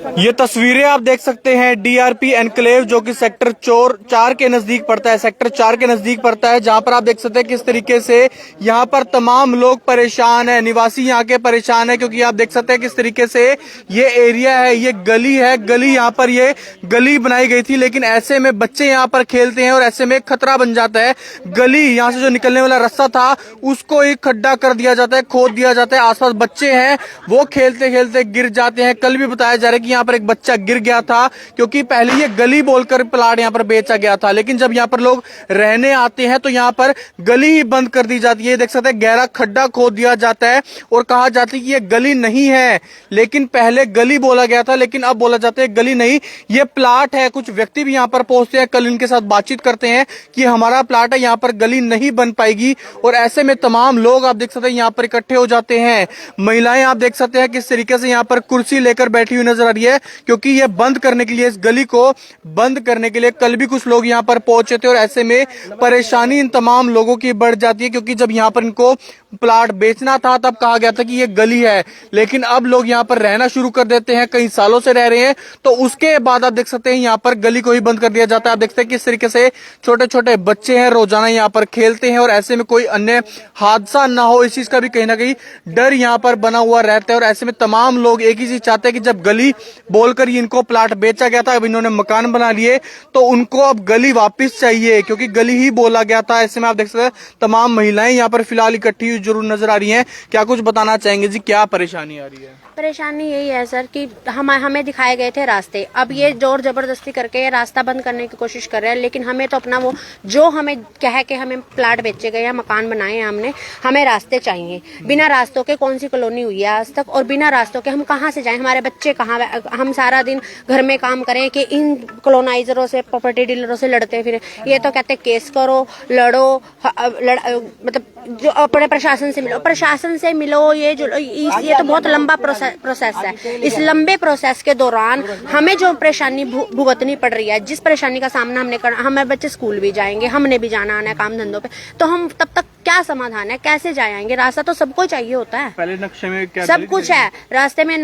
ये तस्वीरें आप देख सकते हैं डीआरपी एनक्लेव जो कि सेक्टर 4 के नजदीक पड़ता है, सेक्टर 4 के नजदीक पड़ता है, जहां पर आप देख सकते हैं किस तरीके से यहां पर तमाम लोग परेशान है, निवासी यहां के परेशान है, क्योंकि आप देख सकते हैं किस तरीके से ये एरिया है, ये गली है, गली यहां पर ये गली बनाई गई थी, लेकिन ऐसे में बच्चे यहां पर खेलते हैं और ऐसे में खतरा बन जाता है। गली यहां से जो निकलने वाला रास्ता था उसको एक खड्डा कर दिया जाता है, खोद दिया जाता है, आसपास बच्चे हैं वो खेलते खेलते गिर जाते हैं। कल भी बताया जा रहा है कि यहाँ पर एक बच्चा गिर गया था, क्योंकि पहले ये गली बोलकर प्लाट यहाँ पर बेचा गया था, लेकिन जब यहाँ पर लोग रहने आते हैं तो यहाँ पर गली ही बंद कर दी जाती है। देख सकते हैं गहरा खड्डा खोद दिया जाता है और कहा जाता है कि ये गली नहीं है, लेकिन पहले गली बोला गया था, लेकिन अब बोला जाता है गली नहीं ये प्लाट है। कुछ व्यक्ति भी यहाँ पर पहुंचते हैं, कल इनके साथ बातचीत करते हैं कि हमारा प्लाट है, यहाँ पर गली नहीं बन पाएगी, और ऐसे में तमाम लोग आप देख सकते हैं यहाँ पर इकट्ठे हो जाते हैं। महिलाएं आप देख सकते हैं किस तरीके से यहाँ पर कुर्सी लेकर बैठी हुई नजर आ रही है, क्योंकि ये बंद करने के लिए, इस गली को बंद करने के लिए कल भी कुछ लोग यहाँ पर पहुंचे थे, और ऐसे में परेशानी इन तमाम लोगों की बढ़ जाती है, क्योंकि जब यहाँ पर इनको प्लाट बेचना था तब कहा गया था कि ये गली है, लेकिन अब लोग यहाँ पर रहना शुरू कर देते हैं, कई सालों से रह रहे हैं, तो उसके बाद आप देख सकते हैं यहाँ पर गली को ही बंद कर दिया जाता है। आप देख सकते हैं किस तरीके से छोटे छोटे बच्चे हैं रोजाना यहाँ पर खेलते हैं, और ऐसे में कोई अन्य हादसा ना हो इस चीज का भी कहीं ना कहीं डर यहाँ पर बना हुआ रहता है। और ऐसे में तमाम लोग एक ही चीज चाहते हैं कि जब गली बोलकर इनको प्लाट बेचा गया था, अब इन्होंने मकान बना लिए, तो उनको अब गली वापस चाहिए, क्योंकि गली ही बोला गया था। ऐसे में आप देख सकते हैं तमाम महिलाएं यहाँ पर फिलहाल इकट्ठी जरूर नजर आ रही हैं। क्या कुछ बताना चाहेंगे जी, क्या परेशानी आ रही है? परेशानी यही है सर कि हमें दिखाए गए थे रास्ते, अब ये जोर जबरदस्ती करके ये रास्ता बंद करने की कोशिश कर रहे हैं, लेकिन हमें तो अपना वो जो हमें कह के हमें प्लाट बेचे गए या मकान बनाए हैं हमने, हमें रास्ते चाहिए। बिना रास्तों के कौन सी कॉलोनी हुई है आज तक, और बिना रास्तों के हम कहाँ से जाएं, हमारे बच्चे कहाँ, हम सारा दिन घर में काम करें कि इन कॉलोनाइजरों से, प्रॉपर्टी डीलरों से लड़ते फिर। ये तो कहते केस करो, लड़ो, मतलब जो अपने प्रशासन से मिलो, प्रशासन से मिलो, ये तो बहुत लंबा प्रोसेस है। इस लंबे प्रोसेस के दौरान हमें जो परेशानी भुगतनी पड़ रही है, जिस परेशानी का सामना हमने करना, हमारे बच्चे स्कूल भी जाएंगे, हमने भी जाना आना है काम धंधों पे, तो हम तब तक क्या समाधान है, कैसे जाएंगे? रास्ता तो सबको चाहिए होता है, पहले नक्शे में क्या सब कुछ है रास्ते में,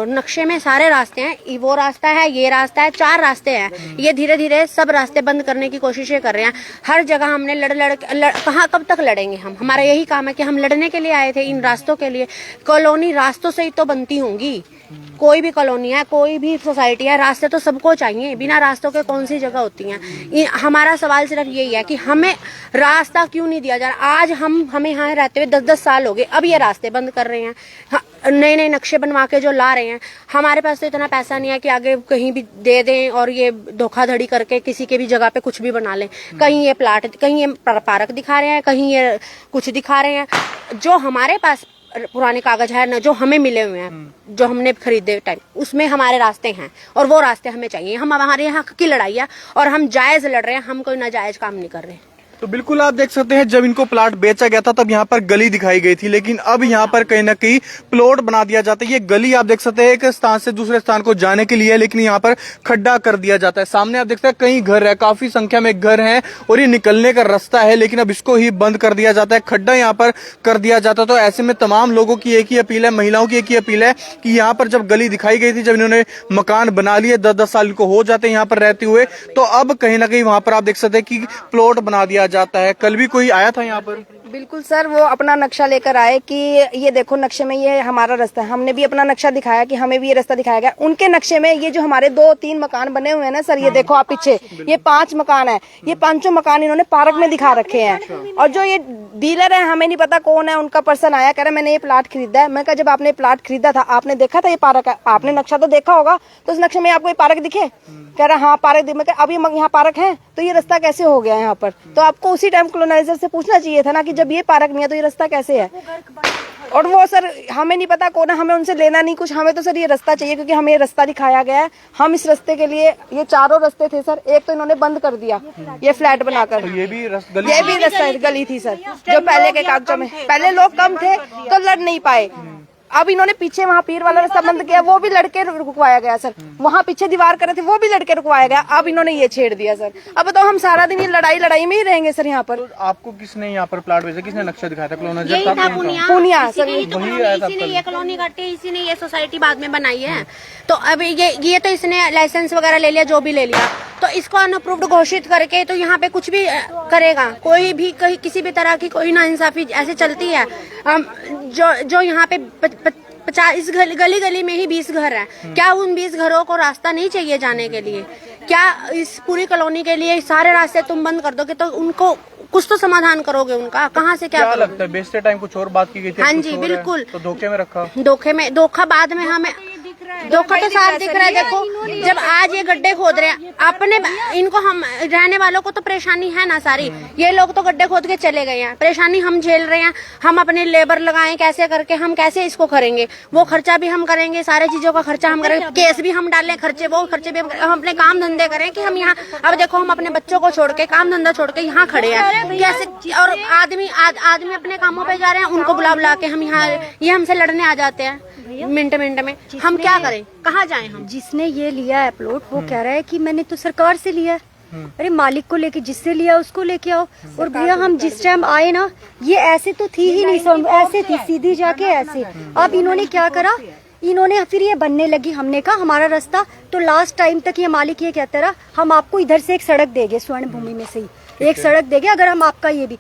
नक्शे में सारे रास्ते हैं, वो रास्ता है, ये रास्ता है, 4 रास्ते हैं। ये धीरे धीरे सब रास्ते बंद करने की कोशिशें कर रहे हैं। हर जगह हमने कहाँ कब तक लड़ेंगे हम? हमारा यही काम है कि हम लड़ने के लिए आए थे इन रास्तों के लिए। कॉलोनी रास्तों से ही तो बनती होंगी, कोई भी कॉलोनी है, कोई भी सोसाइटी है, रास्ते तो सबको चाहिए, बिना रास्तों के कौन सी जगह होती हैं। हमारा सवाल सिर्फ यही है कि हमें रास्ता क्यों नहीं दिया जा रहा। आज हमें यहाँ रहते हुए 10-10 साल हो गए, अब ये रास्ते बंद कर रहे हैं, नए नए नक्शे बनवा के जो ला रहे हैं। हमारे पास तो इतना पैसा नहीं है कि आगे कहीं भी दे दें और ये धोखाधड़ी करके किसी के भी जगह पे कुछ भी बना लें। कहीं ये प्लाट, कहीं ये पार्क दिखा रहे हैं, कहीं ये कुछ दिखा रहे हैं। जो हमारे पास पुराने कागज है ना, जो हमें मिले हुए हैं, जो हमने खरीदे टाइम, उसमें हमारे रास्ते हैं, और वो रास्ते हमें चाहिए। हम हमारे हक की लड़ाई है और हम जायज लड़ रहे हैं, हम कोई नाजायज काम नहीं कर रहे। तो बिल्कुल आप देख सकते हैं जब इनको प्लाट बेचा गया था तब यहाँ पर गली दिखाई गई थी, लेकिन अब यहाँ पर कहीं ना कहीं प्लॉट बना दिया जाता है। ये गली आप देख सकते हैं एक स्थान से दूसरे स्थान को जाने के लिए, लेकिन यहाँ पर खड्डा कर दिया जाता है। सामने आप देखते हैं कई घर है, काफी संख्या में घर हैं, और ये निकलने का रास्ता है, लेकिन अब इसको ही बंद कर दिया जाता है, खड्डा यहाँ पर कर दिया जाता है। तो ऐसे में तमाम लोगों की एक ही अपील है, महिलाओं की एक ही अपील है कि यहाँ पर जब गली दिखाई गई थी, जब इन्होंने मकान बना लिए, 10-10 साल को हो जाते हैं यहाँ पर रहते हुए, तो अब कहीं ना कहीं वहां पर आप देख सकते हैं कि प्लॉट बना दिया जाता है। कल भी कोई आया था यहाँ पर? बिल्कुल सर, वो अपना नक्शा लेकर आए कि ये देखो नक्शे में ये हमारा रास्ता है। हमने भी अपना नक्शा दिखाया कि हमें भी ये रास्ता दिखाया गया। उनके नक्शे में ये जो हमारे 2-3 मकान बने हुए हैं ना सर, ये देखो आप पीछे, ये 5 मकान है, ये 5 मकान इन्होंने पार्क में दिखा रखे हैं। और जो ये डीलर है, हमें नहीं पता कौन है, उनका पर्सन आया कह रहा मैंने ये प्लाट खरीदा है। मैं कहा जब आपने प्लाट खरीदा था आपने देखा था ये पार्क है? आपने नक्शा तो देखा होगा, तो उस नक्शे में आपको ये पार्क दिखे? कह रहा हाँ पार्क दिखे। मैं कहा अभी यहाँ पार्क है तो ये रास्ता कैसे हो गया यहाँ पर? तो आपको उसी टाइम कॉलोनाइजर से पूछना चाहिए था ना कि जब ये पार्क नहीं है तो ये रास्ता कैसे है। और वो सर हमें नहीं पता कौन है, हमें उनसे लेना नहीं कुछ, हमें तो सर ये रास्ता चाहिए, क्योंकि हमें ये रास्ता दिखाया गया है। हम इस रास्ते के लिए, ये 4 रास्ते थे सर, एक तो इन्होंने बंद कर दिया ये फ्लैट बनाकर। ये भी रास्ता गली थी सर, जो पहले के कागजों में, पहले लोग कम थे तो लड़ नहीं पाए, अब इन्होंने पीछे वहाँ पीर वाला रास्ता बंद किया, वो भी लड़के रुकवाया गया सर। वहाँ पीछे दीवार करे थे, वो भी लड़के रुकवाया गया। अब इन्होंने ये छेड़ दिया सर। अब बताओ हम सारा दिन ये लड़ाई में ही रहेंगे सर यहाँ पर। तो आपको किसने यहाँ पर प्लाट भेजा, किसने नक्शा दिखाया था? कॉलोनी यही था पुनिया सर। इसी ने ये कॉलोनी काटी, इसी ने ये सोसाइटी बाद में बनाई है। तो अब ये तो इसने लाइसेंस वगैरह ले लिया, जो भी ले लिया, तो इसको अनअप्रूव्ड घोषित करके तो यहाँ पे कुछ भी करेगा। कोई भी किसी भी तरह की कोई नाइंसाफी ऐसे चलती है। जो यहाँ पे 50 गली में ही 20 घर है, क्या उन 20 घरों को रास्ता नहीं चाहिए जाने के लिए? क्या इस पूरी कॉलोनी के लिए सारे रास्ते तुम बंद कर दोगे तो उनको कुछ तो समाधान करोगे उनका? कहाँ से क्या लगता है? बेचते टाइम कुछ और बात की गई थी। हाँ जी बिल्कुल। तो धोखे में रखा, धोखा बाद में हमें धोखा तो साफ दिख रहा है। देखो जब आज ये गड्ढे खोद रहे हैं अपने, इनको हम रहने वालों को तो परेशानी है ना सारी। ये लोग तो गड्ढे खोद के चले गए हैं, परेशानी हम झेल रहे हैं। हम अपने लेबर लगाएं कैसे करके, हम कैसे इसको करेंगे? वो खर्चा भी हम करेंगे, सारे चीजों का खर्चा हम करेंगे, केस भी हम डालें, वो खर्चे भी हम अपने काम धंधे करें कि हम यहाँ। अब देखो हम अपने बच्चों को छोड़ के, काम धंधा छोड़ के यहाँ खड़े हैं कैसे? और आदमी अपने कामों पे जा रहे हैं, उनको बुला के हम यहाँ, ये हमसे लड़ने आ जाते हैं मिनट में। हम क्या करें, कहाँ जाएं हम? जिसने ये लिया है प्लॉट वो कह रहा है कि मैंने तो सरकार से लिया है। अरे मालिक को लेके, जिससे लिया उसको लेके आओ। और भैया हम जिस टाइम आए ना, ये ऐसे तो थी ही नहीं, ऐसे थी सीधी जाके ऐसे। अब इन्होंने क्या करा, इन्होंने फिर ये बनने लगी। हमने कहा हमारा रास्ता तो लास्ट टाइम तक ये मालिक ये कहता रहा, हम आपको इधर से एक सड़क देंगे, स्वर्ण भूमि में से ही एक सड़क देंगे अगर हम आपका ये भी,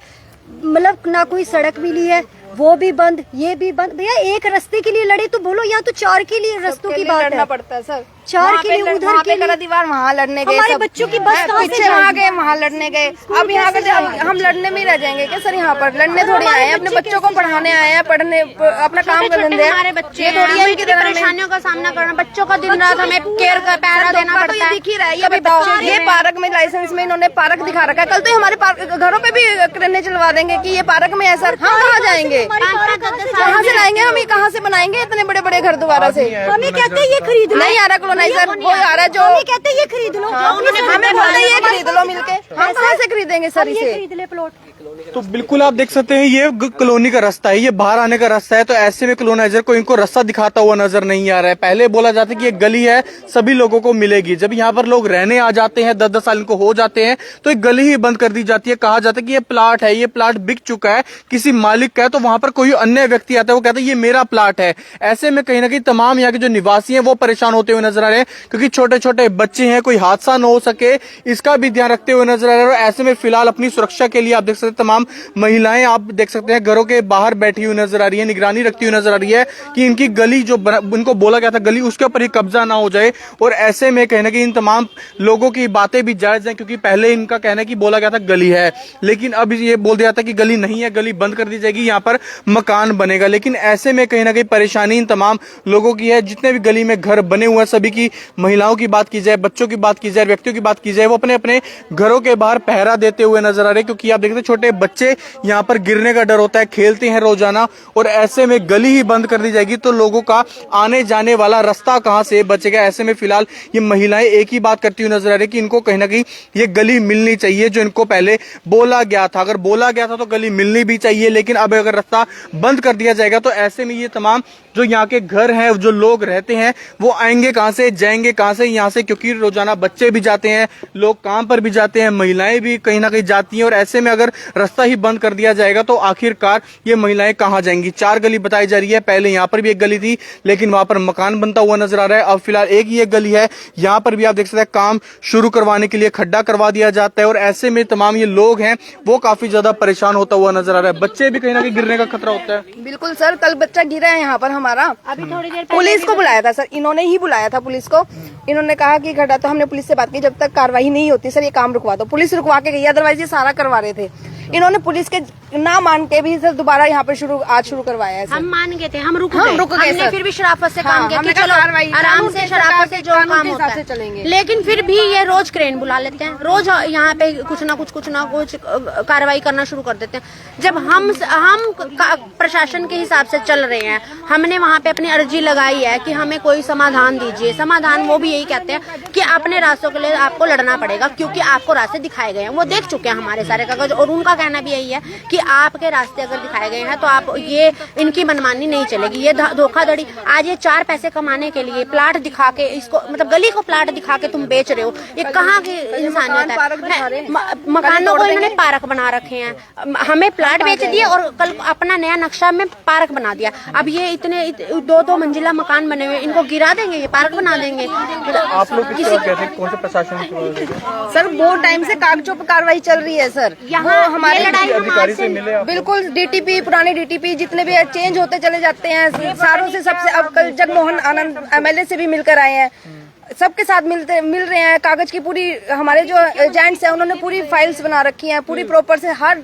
मतलब ना कोई सड़क मिली है, वो भी बंद, ये भी बंद। भैया एक रास्ते के लिए लड़े तो बोलो, या तो 4 के लिए रास्तों की बात लड़ना पड़ता है सर। 4 के लिए उधर के लिए दीवार वहाँ लड़ने गए, हमारे बच्चों की बस कहाँ से पीछे वहाँ गए, वहाँ लड़ने गए। अब यहाँ पे हम लड़ने में ही रह जाएंगे क्या सर? यहाँ पर लड़ने थोड़ी आए हैं, अपने बच्चों को पढ़ाने आए हैं, पढ़ने अपना काम कर लेंगे। हमारे बच्चे थोड़ी इनकी परेशानियों का सामना करना, बच्चों का दिन रात हमें केयर का पहरा देना पड़ता है। दिख ही रहा है। ये बताओ, ये पार्क में लाइसेंस में इन्होंने पार्क दिखा रखा है, कल तो हमारे घरों पे भी क्रेने चलवा देंगे कि ये पार्क में है सर। हम कहाँ जाएंगे? कहाँ से लाएंगे हम? ये कहाँ से बनाएंगे इतने बड़े बड़े घर दोबारा से? हमें कहते हैं ये खरीद लो, नहीं आ रहा कॉलोनाइजर, वो आ रहा है जो हमें कहते हैं ये खरीद लो। हमें बोलते हैं ये खरीद लो मिलके। हम कहाँ से खरीदेंगे सर इसे? खरीद ले प्लॉट। तो बिल्कुल आप देख सकते हैं ये कॉलोनी का रास्ता है, ये बाहर आने का रास्ता है। तो ऐसे में कॉलोनाइजर को इनको रास्ता दिखाता हुआ नजर नहीं आ रहा है। पहले बोला जाता है कि ये गली है, सभी लोगों को मिलेगी। जब यहाँ पर लोग रहने आ जाते हैं, 10-10 साल इनको हो जाते हैं, तो एक गली ही बंद कर दी जाती है। कहा जाता है कि ये प्लाट है, ये प्लाट बिक चुका है, किसी मालिक का है। तो वहां पर कोई अन्य व्यक्ति आता है, वो कहता है ये मेरा प्लाट है। ऐसे में कहीं ना कहीं तमाम यहाँ के जो निवासी हैं वो परेशान होते हुए नजर आ रहे हैं, क्योंकि छोटे छोटे बच्चे हैं, कोई हादसा न हो सके इसका भी ध्यान रखते हुए नजर आ रहे हैं। और ऐसे में फिलहाल अपनी सुरक्षा के लिए आप देख सकते हैं तमाम महिलाएं आप देख सकते हैं घरों के बाहर बैठी हुई नजर आ रही है, निगरानी रखती हुई नजर आ रही है कि इनकी गली जो उनको बोला गया था गली, उसके ऊपर ही कब्जा ना हो जाए। और ऐसे में कहीं ना कहीं इन तमाम लोगों की बातें भी जायज हैं, क्योंकि पहले इनका कहना है कि बोला गया था गली है, लेकिन अब ये बोल दिया था कि गली नहीं है, गली बंद कर दी जाएगी, यहाँ पर मकान बनेगा। लेकिन ऐसे में कहीं ना कहीं परेशानी इन तमाम लोगों की है। जितने भी गली में घर बने हुए हैं, सभी की, महिलाओं की बात की जाए, बच्चों की बात की जाए, व्यक्तियों की बात की जाए, वो अपने अपने घरों के बाहर पहरा देते हुए नजर आ रहे हैं। क्योंकि आप देखते हैं छोटे बच्चे यहाँ पर गिरने का डर होता है, खेलते हैं रोजाना, और ऐसे में गली ही बंद कर दी जाएगी तो लोगों का आने जाने वाला रास्ता कहां से बचेगा। ऐसे में फिलहाल ये महिलाएं एक ही बात करती हुई नजर आ रही है कि इनको कहीं ना कहीं ये गली मिलनी चाहिए, जो इनको पहले बोला गया था। अगर बोला गया था तो गली मिलनी भी चाहिए, लेकिन अब अगर रास्ता बंद कर दिया जाएगा तो ऐसे में ये तमाम जो यहाँ के घर हैं, जो लोग रहते हैं, वो आएंगे कहां से, जाएंगे कहां से यहाँ से? क्योंकि रोजाना बच्चे भी जाते हैं, लोग काम पर भी जाते हैं, महिलाएं भी कहीं ना कहीं जाती हैं। और ऐसे में अगर रास्ता ही बंद कर दिया जाएगा तो आखिरकार ये महिलाएं कहां जाएंगी? 4 गली बताई जा रही है, पहले यहाँ पर भी एक गली थी, लेकिन वहां पर मकान बनता हुआ नजर आ रहा है। अब फिलहाल एक ही एक गली है, यहाँ पर भी आप देख सकते हैं काम शुरू करवाने के लिए खड्डा करवा दिया जाता है। और ऐसे में तमाम ये लोग हैं वो काफी ज्यादा परेशान होता हुआ नजर आ रहा है। बच्चे भी कहीं ना कहीं गिरने का खतरा होता है। बिल्कुल सर, कल बच्चा गिरा है यहाँ पर हमारा। अभी थोड़ी देर पुलिस को बुलाया था सर, इन्होंने ही बुलाया था पुलिस को। इन्होंने कहा कि खड्डा, तो हमने पुलिस से बात की, जब तक कार्रवाई नहीं होती सर ये काम रुकवा दो। पुलिस रुकवा के गई, अदरवाइज ये सारा करवा रहे थे। इन्होंने पुलिस के ना मान के भी सर दोबारा यहाँ पर आज शुरू करवाया है सर। हम मान गए थे, हम रुक गए हमने सर। फिर भी शराफत से काम किया कि हमने चलो कहा कार्रवाई आराम से शराफत से जो काम होता है, चलेंगे। लेकिन फिर भी ये रोज क्रेन बुला लेते हैं, रोज यहाँ पे कुछ ना कुछ कार्रवाई करना शुरू कर देते हैं। जब हम प्रशासन के हिसाब से चल रहे हैं, हमने वहाँ पे अपनी अर्जी लगाई है कि हमें कोई समाधान दीजिए। समाधान वो भी यही कहते हैं कि अपने रास्तों के लिए आपको लड़ना पड़ेगा, क्योंकि आपको रास्ते दिखाए गए हैं, वो देख चुके हैं हमारे सारे कागज। और उनका कहना भी यही है कि आपके रास्ते अगर दिखाए गए हैं तो आप ये इनकी मनमानी नहीं चलेगी, ये धोखाधड़ी। आज ये 4 पैसे कमाने के लिए प्लाट दिखा के इसको, मतलब गली को प्लाट दिखा के तुम बेच रहे हो, ये कहाँ की इंसानियत है? मकानों को इन्होंने पार्क बना रखे हैं, हमें प्लाट बेच दिए और कल अपना नया नक्शा में पार्क बना दिया। अब ये इतने 2-2 मंजिला मकान बने हुए, इनको गिरा देंगे, ये पार्क बना देंगे। आप लोग किस तरह कहते हैं, कौन से प्रशासन की? सर बहुत टाइम से कागजों पर कार्रवाई चल रही है सर। यहाँ हमारे लड़ाई अधिकारी से मिले आप? बिल्कुल, डीटीपी, पुराने डीटीपी जितने भी चेंज होते चले जाते हैं सारों से। सबसे अब कल जगमोहन आनंद एमएलए से भी मिलकर आए हैं, सबके साथ मिल रहे हैं। कागज की पूरी, हमारे जो एजेंट्स हैं उन्होंने पूरी फाइल्स बना रखी हैं, पूरी प्रॉपर से। हर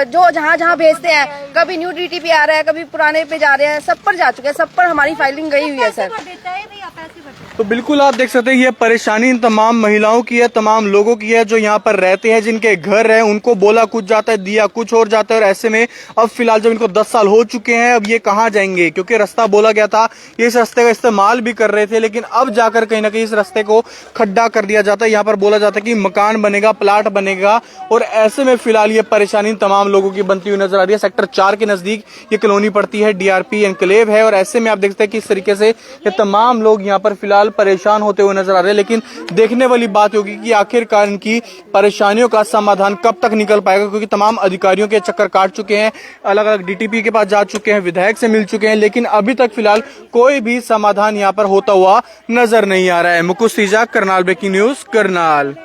जो जहाँ भेजते हैं, कभी न्यू डीटीपी आ रहा है, कभी पुराने पे जा रहे हैं, सब पर जा चुके हैं, सब पर हमारी फाइलिंग गई हुई है सर। तो बिल्कुल आप देख सकते हैं ये परेशानी इन तमाम महिलाओं की है, तमाम लोगों की है जो यहाँ पर रहते हैं, जिनके घर है। उनको बोला कुछ जाता है, दिया कुछ और जाता है। और ऐसे में अब फिलहाल जब इनको 10 साल हो चुके हैं, अब ये कहाँ जाएंगे? क्योंकि रास्ता बोला गया था, ये इस रास्ते का इस्तेमाल भी कर रहे थे, लेकिन अब जाकर कहीं ना कहीं इस रास्ते को खड्डा कर दिया जाता है। यहाँ पर बोला जाता है कि मकान बनेगा, प्लाट बनेगा। और ऐसे में फिलहाल ये परेशानी तमाम लोगों की बनती हुई नजर आ रही है। सेक्टर 4 के नजदीक ये कॉलोनी पड़ती है, डीआरपी एनक्लेव है। और ऐसे में आप देखते हैं कि इस तरीके से ये तमाम लोग यहाँ पर फिलहाल परेशान होते हुए नजर आ रहे हैं। लेकिन देखने वाली बात होगी कि आखिरकार इनकी परेशानियों का समाधान कब तक निकल पाएगा, क्योंकि तमाम अधिकारियों के चक्कर काट चुके हैं, अलग अलग डीटीपी के पास जा चुके हैं, विधायक से मिल चुके हैं, लेकिन अभी तक फिलहाल कोई भी समाधान यहाँ पर होता हुआ नजर नहीं आ रहा है। मुकुश तीजा, करनाल ब्रेकिंग न्यूज, करनाल।